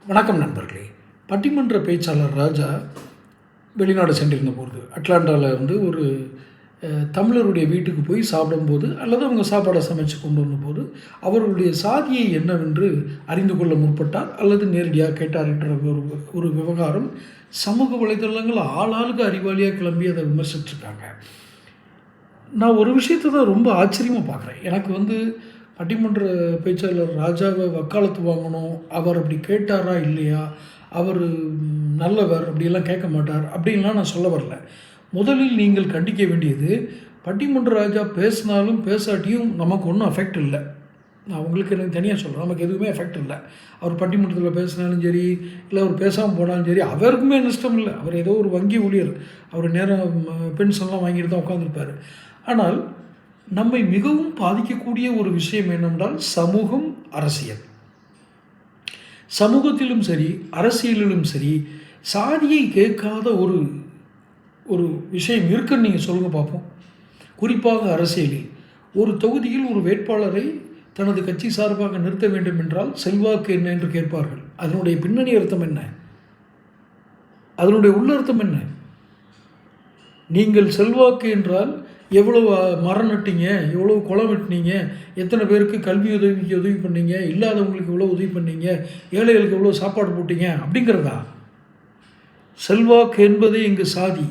வணக்கம் நண்பர்களே. பட்டிமன்ற பேச்சாளர் ராஜா வெளிநாடு சென்றிருந்த போது அட்லாண்டாவில் வந்து ஒரு தமிழருடைய வீட்டுக்கு போய் சாப்பிடும்போது அல்லது அவங்க சாப்பாடை சமைச்சு கொண்டு வந்தபோது அவர்களுடைய சாதியை என்னவென்று அறிந்து கொள்ள முற்பட்டார் அல்லது நேரடியாக கேட்டார் என்ற ஒரு விவகாரம் சமூக வலைதளங்கள் ஆளாளுக்கு அறிவாளியாக கிளம்பி அதை விமர்சிச்சிருக்காங்க. நான் ஒரு விஷயத்தை தான் ரொம்ப ஆச்சரியமாக பார்க்குறேன். எனக்கு வந்து பட்டிமன்ற பேச்சாளர் ராஜாவை வக்காலத்து வாங்கணும், அவர் அப்படி கேட்டாரா இல்லையா, அவர் நல்லவர் அப்படியெல்லாம் கேட்க மாட்டார் அப்படின்லாம் நான் சொல்ல வரல. முதலில் நீங்கள் கண்டிக்க வேண்டியது, பட்டிமன்ற ராஜா பேசினாலும் பேசாட்டியும் நமக்கு ஒன்றும் அஃபெக்ட் இல்லை. நான் உங்களுக்கு எனக்கு தனியாக சொல்கிறேன், நமக்கு எதுவுமே எஃபெக்ட் இல்லை. அவர் பட்டிமன்றத்தில் பேசினாலும் சரி, இல்லை அவர் பேசாமல் போனாலும் சரி, அவருக்குமே நஷ்டம் இல்லை. அவர் ஏதோ ஒரு வங்கி ஊழியர், அவர் நேரம் பென்ஷன்லாம் வாங்கிட்டு தான் உட்காந்துருப்பார். ஆனால் நம்மை மிகவும் பாதிக்கக்கூடிய ஒரு விஷயம் என்னென்றால் சமூகம், அரசியல். சமூகத்திலும் சரி அரசியலிலும் சரி சாதியை கேட்காத ஒரு ஒரு விஷயம் இருக்குன்னு நீங்கள் சொல்லுங்கள் பார்ப்போம். குறிப்பாக அரசியலில் ஒரு தொகுதியில் ஒரு வேட்பாளரை தனது கட்சி சார்பாக நிறுத்த வேண்டும் என்றால் செல்வாக்கு என்ன என்று கேட்பார்கள். அதனுடைய பின்னணி அர்த்தம் என்ன, அதனுடைய உள்ளர்த்தம் என்ன? நீங்கள் செல்வாக்கு என்றால் எவ்வளவு மரம் நட்டிங்க, எவ்வளோ குளம் வெட்டினீங்க, எத்தனை பேருக்கு கல்வி உதவி பண்ணீங்க, இல்லாதவங்களுக்கு எவ்வளோ உதவி பண்ணீங்க, ஏழைகளுக்கு எவ்வளோ சாப்பாடு போட்டீங்க அப்படிங்கிறதா? செல்வாக்கு என்பதே இங்கு சாதி.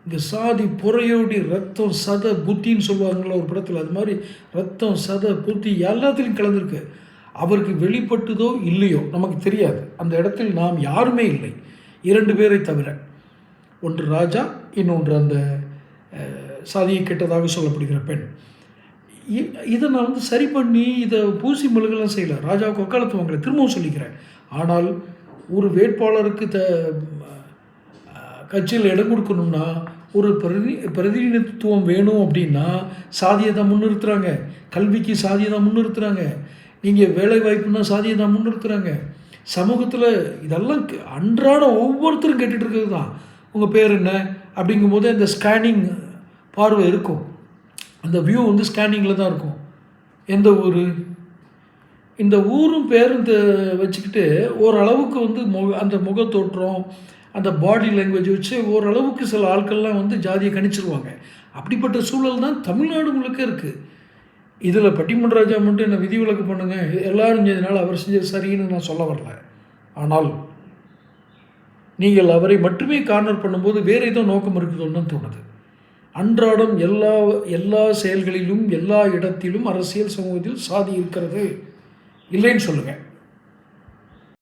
இங்கே சாதி புறையோடி ரத்தம் சத புத்தின்னு சொல்லுவாங்களா ஒரு படத்தில், அது மாதிரி ரத்தம் சத புத்தி எல்லாத்துலேயும் கலந்துருக்கு. அவருக்கு வெளிப்பட்டதோ இல்லையோ நமக்கு தெரியாது. அந்த இடத்தில் நாம் யாருமே இல்லை, 2 பேரை தவிர. ஒன்று ராஜா, இன்னொன்று அந்த சாதியை கெட்டதாக சொல்லப்படுகிற பெண். இதை நான் வந்து சரி பண்ணி இதை பூசி மெழுகெல்லாம் செய்யலை. ராஜாவுக்கு வக்காலத்து வாங்கலை, திரும்பவும் சொல்லிக்கிறேன். ஆனால் ஒரு வேட்பாளருக்கு கட்சியில் இடம் கொடுக்கணும்னா ஒரு பிரதிநிதித்துவம் வேணும் அப்படின்னா சாதியை தான் முன்னிறுத்துகிறாங்க. கல்விக்கு சாதியை தான் முன்னிறுத்துகிறாங்க. நீங்கள் வேலை வாய்ப்புன்னா சாதியை தான் முன்னிறுத்துகிறாங்க. சமூகத்தில் இதெல்லாம் அன்றாட ஒவ்வொருத்தரும் கேட்டுட்டு இருக்கிறது தான். உங்கள் பேர் என்ன அப்படிங்கும்போது இந்த ஸ்கேனிங் பார்வை இருக்கும். அந்த வியூ வந்து ஸ்கேனிங்கில் தான் இருக்கும். எந்த ஊர், இந்த ஊரும் பேரும் வச்சுக்கிட்டு ஓரளவுக்கு வந்து அந்த முகத்தோற்றம், அந்த பாடி லாங்குவேஜ் வச்சு ஓரளவுக்கு சில ஆட்கள்லாம் வந்து ஜாதியை கணிச்சிருவாங்க. அப்படிப்பட்ட சூழல் தான் தமிழ்நாடு முழுக்க இருக்குது. இதில் பட்டிமன்ற ராஜா மட்டும் என்ன விதிவிலக்கு பண்ணுங்கள், எல்லோரும் செஞ்சதுனால அவர் செஞ்சது சரின்னு நான் சொல்ல வரல. ஆனால் நீங்கள் அவரை மட்டுமே கார்னர் பண்ணும்போது வேறு ஏதோ நோக்கம் இருக்குதுன்னு தான் தோணுது. அன்றாடம் எல்லா செயல்களிலும் எல்லா இடத்திலும் அரசியல் சமூகத்தில் சாதி இருக்கிறது இல்லைன்னு சொல்லுங்கள்.